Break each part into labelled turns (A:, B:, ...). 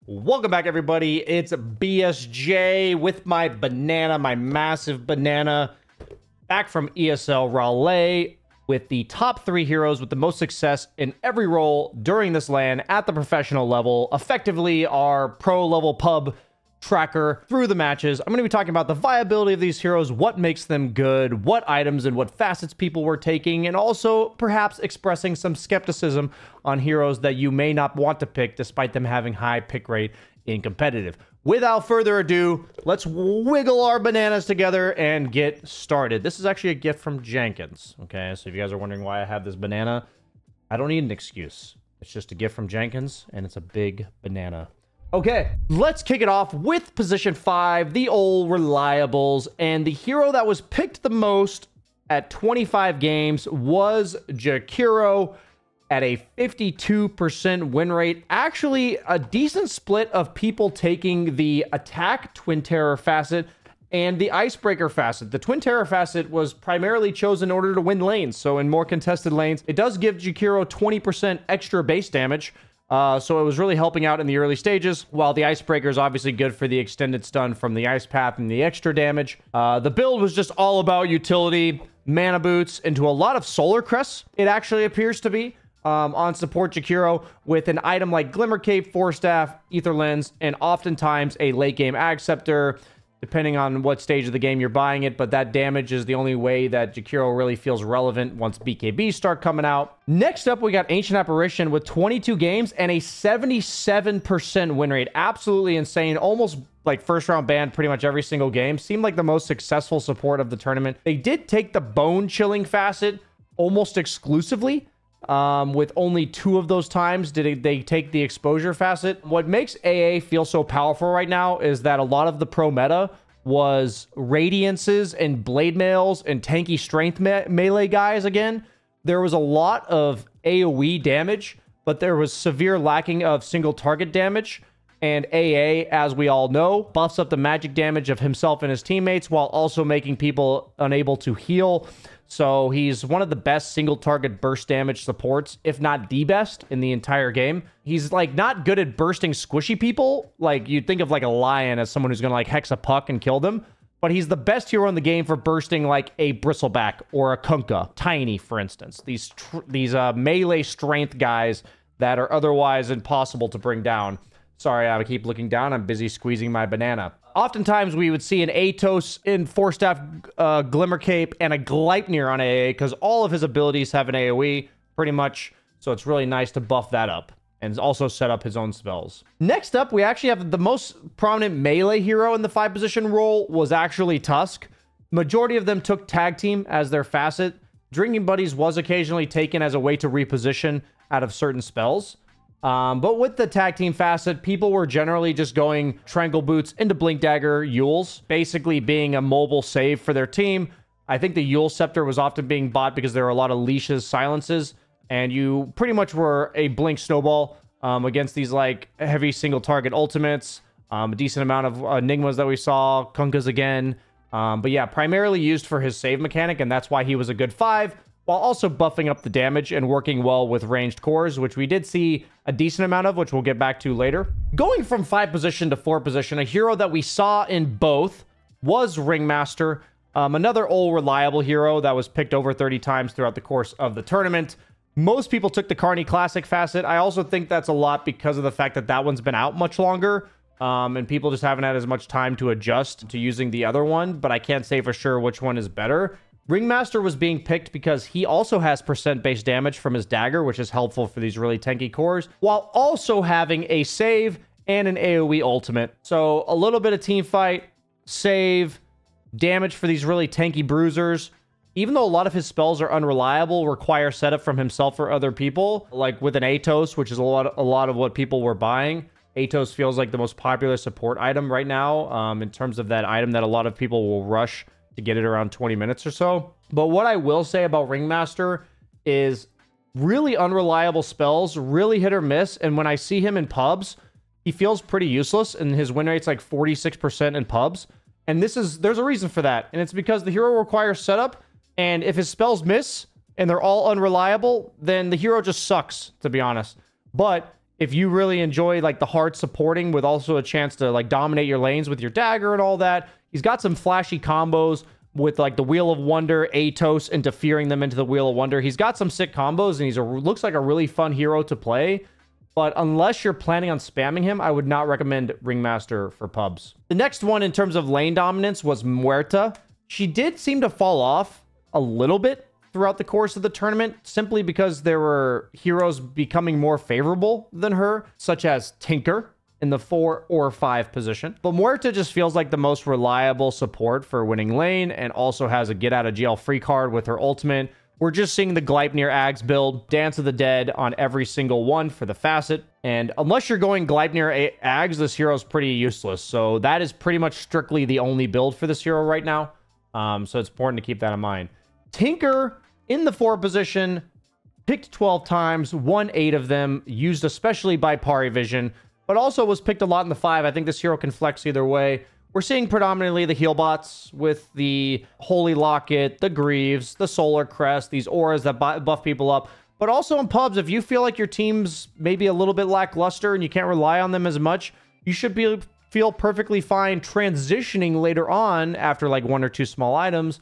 A: Welcome back, everybody. It's BSJ with my banana, my massive banana, back from ESL Raleigh with the top 3 heroes with the most success in every role during this LAN at the professional level, effectively our pro level pub tracker through the matches. I'm going to be talking about the viability of these heroes, what makes them good, what items and what facets people were taking, and also perhaps expressing some skepticism on heroes that you may not want to pick despite them having high pick rate in competitive. Without further ado, let's wiggle our bananas together and get started. This is actually a gift from Jenkins. Okay, so if you guys are wondering why I have this banana, I don't need an excuse. It's just a gift from Jenkins, and it's a big banana. Okay, let's kick it off with position 5, the old reliables, and the hero that was picked the most at 25 games was Jakiro at a 52% win rate. Actually, a decent split of people taking the attack Twin Terror facet and the icebreaker facet. The Twin Terror facet was primarily chosen in order to win lanes, so in more contested lanes, it does give Jakiro 20% extra base damage. So it was really helping out in the early stages, while the Icebreaker is obviously good for the extended stun from the Ice Path and the extra damage. The build was just all about utility, mana boots, into a lot of Solar Crests, it actually appears to be, on support Jakiro, with an item like Glimmer Cape, Force Staff, Ether Lens, and oftentimes a late game Ag Scepter, depending on what stage of the game you're buying it, but that damage is the only way that Jakiro really feels relevant once BKBs start coming out. Next up, we got Ancient Apparition with 22 games and a 77% win rate. Absolutely insane. Almost like first round ban pretty much every single game. Seemed like the most successful support of the tournament. They did take the Bone Chilling facet almost exclusively. With only 2 of those times did they take the exposure facet. What makes AA feel so powerful right now is that a lot of the pro meta was Radiances and Blade Mails and tanky strength melee guys again. There was a lot of AoE damage, but there was severe lacking of single target damage. And AA, as we all know, buffs up the magic damage of himself and his teammates while also making people unable to heal. So he's one of the best single target burst damage supports, if not the best in the entire game. He's like not good at bursting squishy people. Like you'd think of like a Lion as someone who's going to like hex a puck and kill them. But he's the best hero in the game for bursting like a Bristleback or a Kunkka. Tiny, for instance. These melee strength guys that are otherwise impossible to bring down. Sorry, I keep looking down. I'm busy squeezing my banana. Oftentimes, we would see an Atos in Force Staff, Glimmer Cape, and a Gleipnir on AA, because all of his abilities have an AoE, pretty much. So it's really nice to buff that up, and also set up his own spells. Next up, we actually have the most prominent melee hero in the 5-position role was actually Tusk. Majority of them took Tag Team as their facet. Drinking Buddies was occasionally taken as a way to reposition out of certain spells. But with the tag team facet, people were generally just going Triangle Boots into Blink Dagger Euls, basically being a mobile save for their team. I think the Eul Scepter was often being bought because there were a lot of leashes, silences, and you pretty much were a Blink Snowball against these like heavy single target ultimates, a decent amount of Enigmas that we saw, Kunkkas again. But yeah, primarily used for his save mechanic, and that's why he was a good 5. While also buffing up the damage and working well with ranged cores, which we did see a decent amount of, which we'll get back to later. Going from 5 position to 4 position, a hero that we saw in both was Ringmaster, another old reliable hero that was picked over 30 times throughout the course of the tournament. Most people took the Carney Classic facet. I also think that's a lot because of the fact that that one's been out much longer, and people just haven't had as much time to adjust to using the other one, but I can't say for sure which one is better. Ringmaster was being picked because he also has percent base damage from his dagger, which is helpful for these really tanky cores, while also having a save and an AoE ultimate. So a little bit of team fight, save, damage for these really tanky bruisers. Even though a lot of his spells are unreliable, require setup from himself or other people, like with an Atos, which is a lot of what people were buying. Atos feels like the most popular support item right now, in terms of that item that a lot of people will rush to get it around 20 minutes or so. But what I will say about Ringmaster is really unreliable spells, really hit or miss. And when I see him in pubs, he feels pretty useless, and his win rate's like 46% in pubs. And there's a reason for that. And it's because the hero requires setup, and if his spells miss and they're all unreliable, then the hero just sucks, to be honest. But if you really enjoy like the hard supporting with also a chance to like dominate your lanes with your dagger and all that, he's got some flashy combos with like the Wheel of Wonder, Atos, interfering them into the Wheel of Wonder. He's got some sick combos, and looks like a really fun hero to play. But unless you're planning on spamming him, I would not recommend Ringmaster for pubs. The next one in terms of lane dominance was Muerta. She did seem to fall off a little bit throughout the course of the tournament, simply because there were heroes becoming more favorable than her, such as Tinker in the 4 or 5 position. But Muerta just feels like the most reliable support for winning lane, and also has a get out of jail free card with her ultimate. We're just seeing the Gleipnir Ags build, Dance of the Dead on every single one for the facet. And unless you're going Gleipnir Ags, this hero is pretty useless. So that is pretty much strictly the only build for this hero right now. So it's important to keep that in mind. Tinker in the 4 position, picked 12 times, won 8 of them, used especially by Pari Vision, but also was picked a lot in the 5. I think this hero can flex either way. We're seeing predominantly the heal bots with the Holy Locket, the Greaves, the Solar Crest, these auras that buff people up. But also in pubs, if you feel like your team's maybe a little bit lackluster and you can't rely on them as much, you should feel perfectly fine transitioning later on after like 1 or 2 small items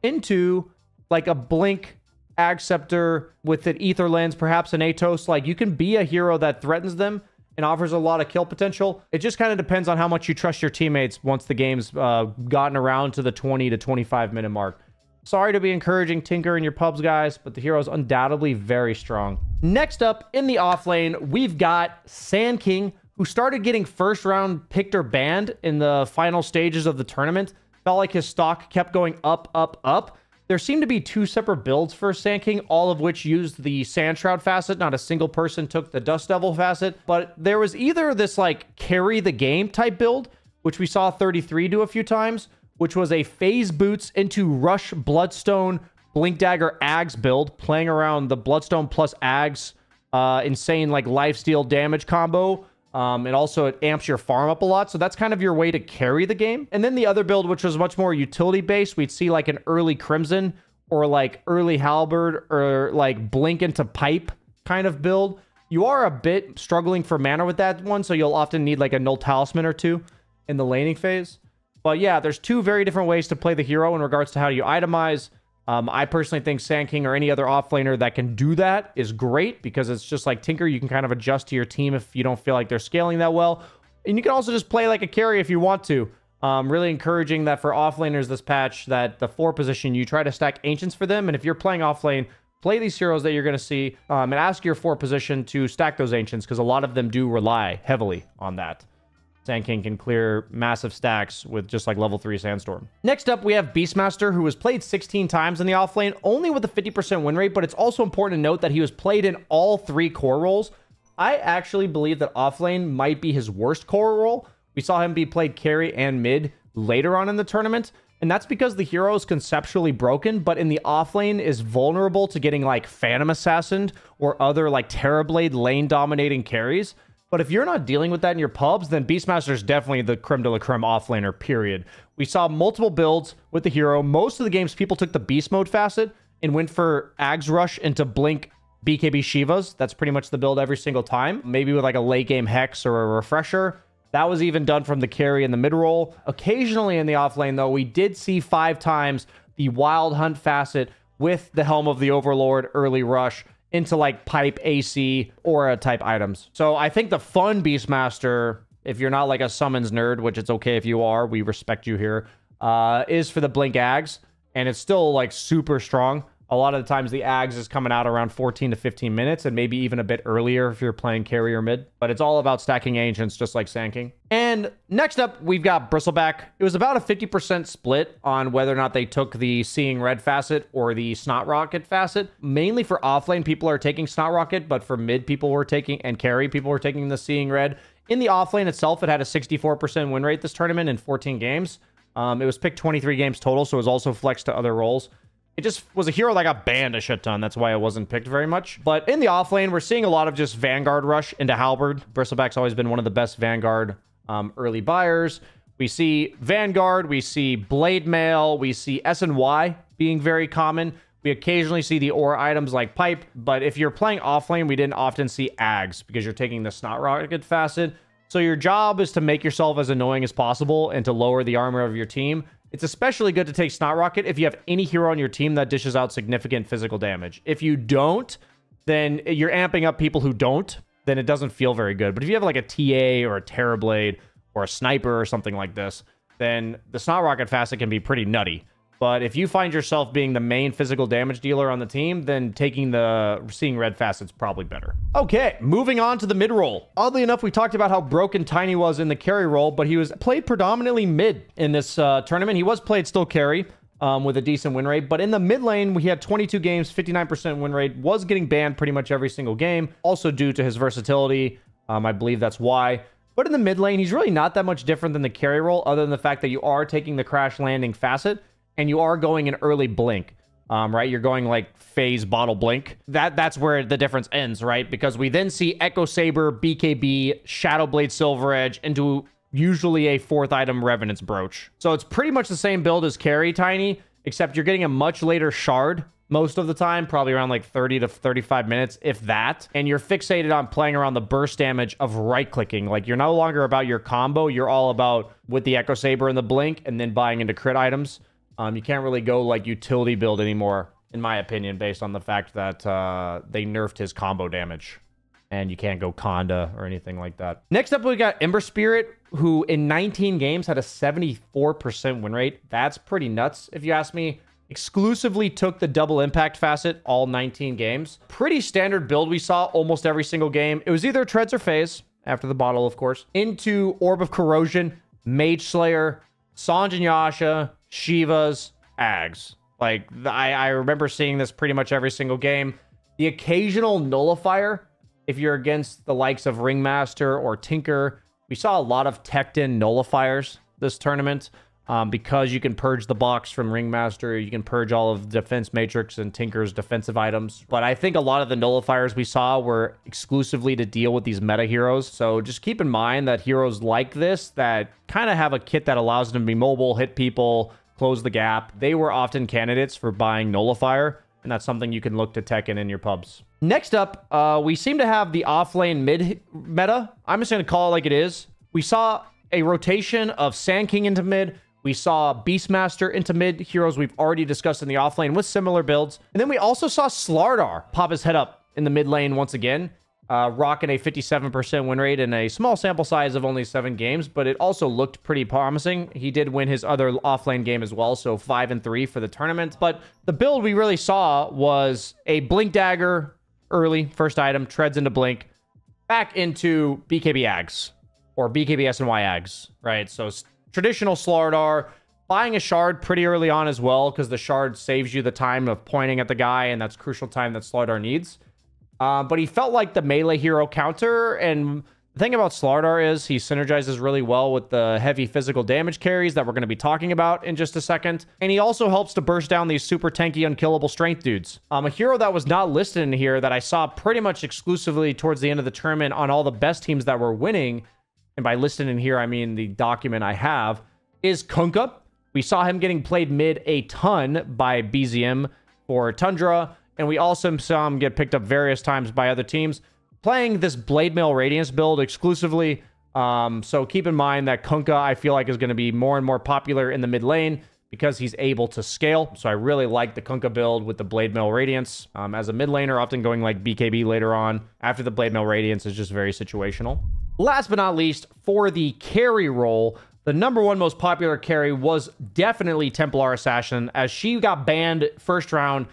A: into like a Blink Ag Scepter with an Ether Lens, perhaps an Atos. Like, you can be a hero that threatens them and offers a lot of kill potential. It just kind of depends on how much you trust your teammates once the game's gotten around to the 20 to 25 minute mark. Sorry to be encouraging Tinker in your pubs, guys, but the hero is undoubtedly very strong. Next up in the off lane, we've got Sand King, who started getting first round picked or banned in the final stages of the tournament. Felt like his stock kept going up, up, up. There seemed to be 2 separate builds for Sand King, all of which used the Sand Shroud facet. Not a single person took the Dust Devil facet, but there was either this like carry the game type build, which we saw 33 do a few times, which was a phase boots into Rush Bloodstone Blink Dagger Ags build, playing around the Bloodstone plus Ags insane like lifesteal damage combo. And also it amps your farm up a lot. So that's kind of your way to carry the game. And then the other build, which was much more utility based, we'd see like an early Crimson or like early Halberd or like Blink into Pipe kind of build. You are a bit struggling for mana with that one, so you'll often need like a Null Talisman or 2 in the laning phase. But yeah, there's 2 very different ways to play the hero in regards to how you itemize. I personally think Sand King or any other offlaner that can do that is great, because it's just like Tinker. You can kind of adjust to your team if you don't feel like they're scaling that well. And you can also just play like a carry if you want to. Really encouraging that for offlaners this patch, that the 4 position, you try to stack Ancients for them. And if you're playing offlane, play these heroes that you're going to see and ask your 4 position to stack those Ancients, because a lot of them do rely heavily on that. Sand King can clear massive stacks with just like level 3 Sandstorm. Next up, we have Beastmaster, who was played 16 times in the offlane, only with a 50% win rate, but it's also important to note that he was played in all 3 core roles. I actually believe that offlane might be his worst core role. We saw him be played carry and mid later on in the tournament, and that's because the hero is conceptually broken, but in the offlane is vulnerable to getting like Phantom Assassined or other like Terrorblade lane dominating carries. But if you're not dealing with that in your pubs, then Beastmaster is definitely the creme de la creme offlaner, period. We saw multiple builds with the hero. Most of the games, people took the Beast Mode facet and went for Ags Rush into Blink BKB Shivas. That's pretty much the build every single time. Maybe with like a late game Hex or a Refresher. That was even done from the carry and the mid roll. Occasionally in the offlane, though, we did see 5 times the Wild Hunt facet with the Helm of the Overlord early rush into like Pipe, AC, Aura type items. So I think the fun Beastmaster, if you're not like a summons nerd, which it's okay if you are, we respect you here, is for the Blink Ags. And it's still like super strong. A lot of the times the Ags is coming out around 14 to 15 minutes, and maybe even a bit earlier if you're playing carry or mid. But it's all about stacking Ancients, just like Sand King. And next up, we've got Bristleback. It was about a 50% split on whether or not they took the Seeing Red facet or the Snot Rocket facet. Mainly for offlane, people are taking Snot Rocket, but for mid, people were taking, and carry, people were taking the Seeing Red. In the offlane itself, it had a 64% win rate this tournament in 14 games. It was picked 23 games total, so it was also flexed to other roles. It just was a hero that got banned a shit ton. That's why it wasn't picked very much. But in the offlane, we're seeing a lot of just Vanguard rush into Halberd. Bristleback's always been one of the best Vanguard early buyers. We see Vanguard, we see Blade Mail, we see SNY being very common. We occasionally see the aura items like Pipe, but if you're playing offlane, we didn't often see Ags because you're taking the Snot Rocket Facet. So your job is to make yourself as annoying as possible and to lower the armor of your team. It's especially good to take Snot Rocket if you have any hero on your team that dishes out significant physical damage. If you don't, then you're amping up people who don't, then it doesn't feel very good. But if you have like a TA or a Terrorblade or a Sniper or something like this, then the Snot Rocket Facet can be pretty nutty. But if you find yourself being the main physical damage dealer on the team, then taking the Seeing Red Facet's probably better. Okay, moving on to the mid role. Oddly enough, we talked about how broken Tiny was in the carry role, but he was played predominantly mid in this tournament. He was played still carry with a decent win rate, but in the mid lane, we had 22 games, 59% win rate, was getting banned pretty much every single game, also due to his versatility. I believe that's why. But in the mid lane, he's really not that much different than the carry role, other than the fact that you are taking the Crash Landing Facet, and you are going an early blink, right? You're going like phase bottle blink. That's where the difference ends, right? Because we then see Echo Saber, BKB, Shadowblade Silver Edge into usually a 4th item Revenant's Brooch. So it's pretty much the same build as carry Tiny, except you're getting a much later shard most of the time, probably around like 30 to 35 minutes, if that. And you're fixated on playing around the burst damage of right-clicking. Like, you're no longer about your combo. You're all about with the Echo Saber and the blink and then buying into crit items. You can't really go like utility build anymore, in my opinion, based on the fact that they nerfed his combo damage. And you can't go Conda or anything like that. Next up, we got Ember Spirit, who in 19 games had a 74% win rate. That's pretty nuts, if you ask me. Exclusively took the double impact facet all 19 games. Pretty standard build we saw almost every single game. It was either Treads or Phase, after the bottle, of course, into Orb of Corrosion, Mage Slayer, Sange and Yasha, Shivas, Ags. Like, I remember seeing this pretty much every single game. The occasional nullifier, if you're against the likes of Ringmaster or Tinker. We saw a lot of teched-in nullifiers this tournament because you can purge the box from Ringmaster. You can purge all of Defense Matrix and Tinker's defensive items. But I think a lot of the nullifiers we saw were exclusively to deal with these meta heroes. So just keep in mind that heroes like this that kind of have a kit that allows them to be mobile, hit people, close the gap, they were often candidates for buying nullifier. And that's something you can look to tech in your pubs. Next up, we seem to have the offlane mid meta. I'm just going to call it like it is. We saw a rotation of Sand King into mid. We saw Beastmaster into mid, heroes we've already discussed in the offlane with similar builds. And then we also saw Slardar pop his head up in the mid lane once again, rocking a 57% win rate in a small sample size of only 7 games, but it also looked pretty promising. He did win his other offlane game as well, so 5-3 for the tournament. But the build we really saw was a Blink Dagger early, first item, treads into Blink, back into BKB Ags, or BKB SNY Ags, right? So traditional Slardar, buying a shard pretty early on as well, because the shard saves you the time of pointing at the guy, and that's crucial time that Slardar needs. But he felt like the melee hero counter, and the thing about Slardar is he synergizes really well with the heavy physical damage carries that we're going to be talking about in just a second. And he also helps to burst down these super tanky, unkillable strength dudes. A hero that was not listed in here that I saw pretty much exclusively towards the end of the tournament on all the best teams that were winning, and by listed in here, I mean the document I have, is Kunkka. We saw him getting played mid a ton by BZM for Tundra, and we also saw him get picked up various times by other teams, playing this Blade Mail Radiance build exclusively. So keep in mind that Kunkka, I feel like, is going to be more and more popular in the mid lane because he's able to scale. So I really like the Kunkka build with the Blade Mail Radiance. As a mid laner, often going like BKB later on after the Blade Mail Radiance is just very situational. Last but not least, for the carry role, the #1 most popular carry was definitely Templar Assassin, as she got banned first round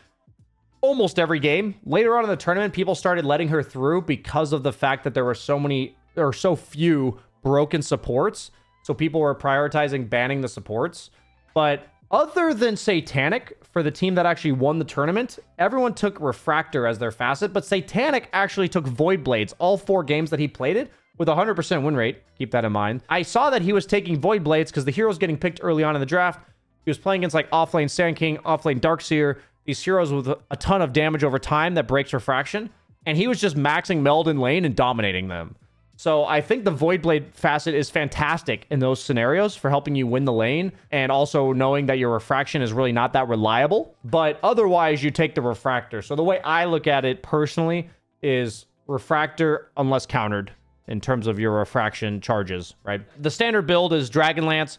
A: almost every game. Later on in the tournament, people started letting her through because of the fact that there were so few broken supports. So people were prioritizing banning the supports. But other than Satanic, for the team that actually won the tournament, everyone took Refractor as their facet, but Satanic actually took Void Blades all 4 games that he played it, with a 100% win rate. Keep that in mind. I saw that he was taking Void Blades because the hero's getting picked early on in the draft. He was playing against like offlane Sand King, offlane Darkseer, these heroes with a ton of damage over time that breaks refraction. And he was just maxing Meld in lane and dominating them. So I think the Void Blade facet is fantastic in those scenarios for helping you win the lane, and also knowing that your refraction is really not that reliable. But otherwise, you take the refractor. So the way I look at it personally is refractor unless countered in terms of your refraction charges, right? The standard build is Dragonlance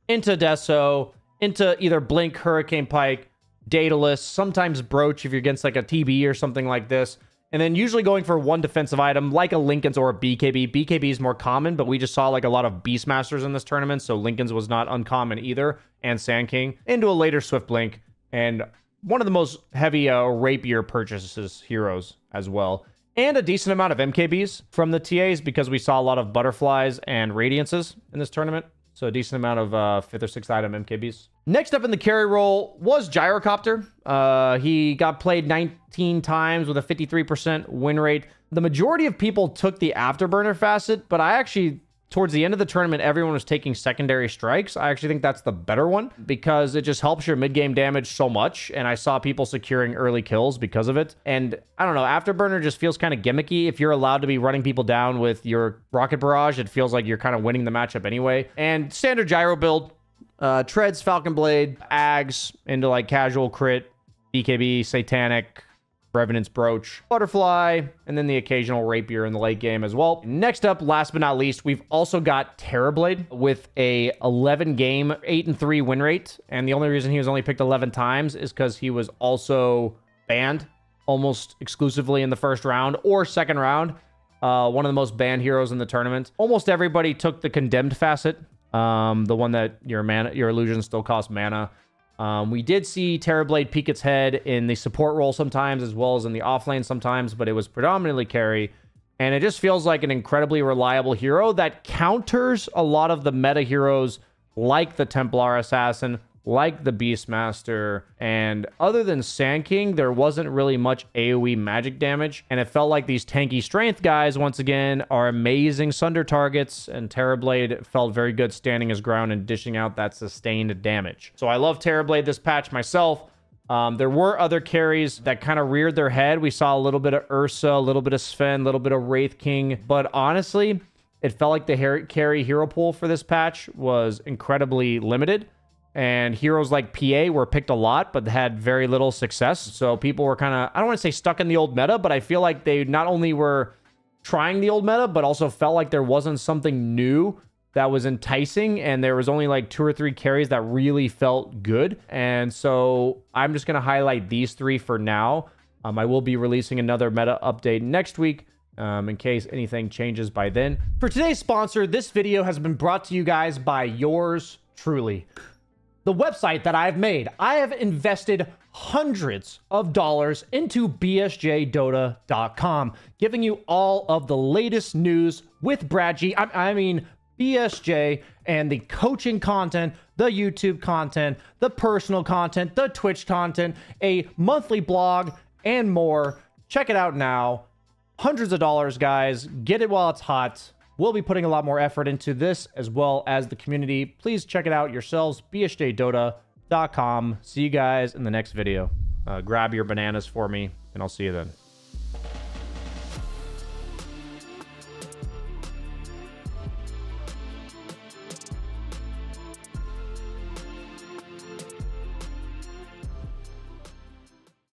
A: into Deso, into either Blink, Hurricane Pike, Daedalus, sometimes Broach if you're against like a TB or something like this. And then usually going for one defensive item like a Linken's or a BKB. BKB is more common, but we just saw like a lot of Beastmasters in this tournament, so Linken's was not uncommon either, and Sand King, into a later Swift Blink, and one of the most heavy Rapier purchases heroes as well. And a decent amount of MKBs from the TAs because we saw a lot of Butterflies and Radiances in this tournament. So a decent amount of 5th or 6th item MKBs. Next up in the carry role was Gyrocopter. He got played 19 times with a 53% win rate. The majority of people took the Afterburner facet, but I actually, towards the end of the tournament, everyone was taking secondary strikes. I actually think that's the better one because it just helps your mid-game damage so much. And I saw people securing early kills because of it. And I don't know, Afterburner just feels kind of gimmicky. If you're allowed to be running people down with your Rocket Barrage, it feels like you're kind of winning the matchup anyway. And standard gyro build, Treads, Falcon Blade, Ags into like casual crit, BKB, Satanic, Revenant's Broach, Butterfly, and then the occasional Rapier in the late game as well. Next up, last but not least, we've also got Terrorblade with a 11-game, 8-3 win rate. And the only reason he was only picked 11 times is because he was also banned almost exclusively in the first round or second round. One of the most banned heroes in the tournament. Almost everybody took the Condemned facet, the one that your illusions still cost mana. We did see Terrorblade peek its head in the support role sometimes, as well as in the offlane sometimes, but it was predominantly carry. And it just feels like an incredibly reliable hero that counters a lot of the meta heroes like the Templar Assassin, like the Beastmaster. And other than Sand King, there wasn't really much AoE magic damage. And it felt like these tanky strength guys, once again, are amazing Sunder targets. And Terrorblade felt very good standing his ground and dishing out that sustained damage. So I love Terrorblade this patch myself. There were other carries that kind of reared their head. We saw a little bit of Ursa, a little bit of Sven, a little bit of Wraith King. But honestly, it felt like the carry hero pool for this patch was incredibly limited. And heroes like PA were picked a lot, but had very little success. So people were kind of, I don't want to say stuck in the old meta, but I feel like they not only were trying the old meta, but also felt like there wasn't something new that was enticing. And there was only like 2 or 3 carries that really felt good. And so I'm just going to highlight these 3 for now. I will be releasing another meta update next week, in case anything changes by then. For today's sponsor, this video has been brought to you guys by yours truly. The website that I've made. I have invested hundreds of dollars into bsjdota.com, giving you all of the latest news with Brad G. I mean, BSJ and the coaching content, the YouTube content, the personal content, the Twitch content, a monthly blog, and more. Check it out now. Hundreds of dollars, guys. Get it while it's hot. We'll be putting a lot more effort into this as well as the community. Please check it out yourselves, bsjdota.com. See you guys in the next video. Grab your bananas for me, and I'll see you then.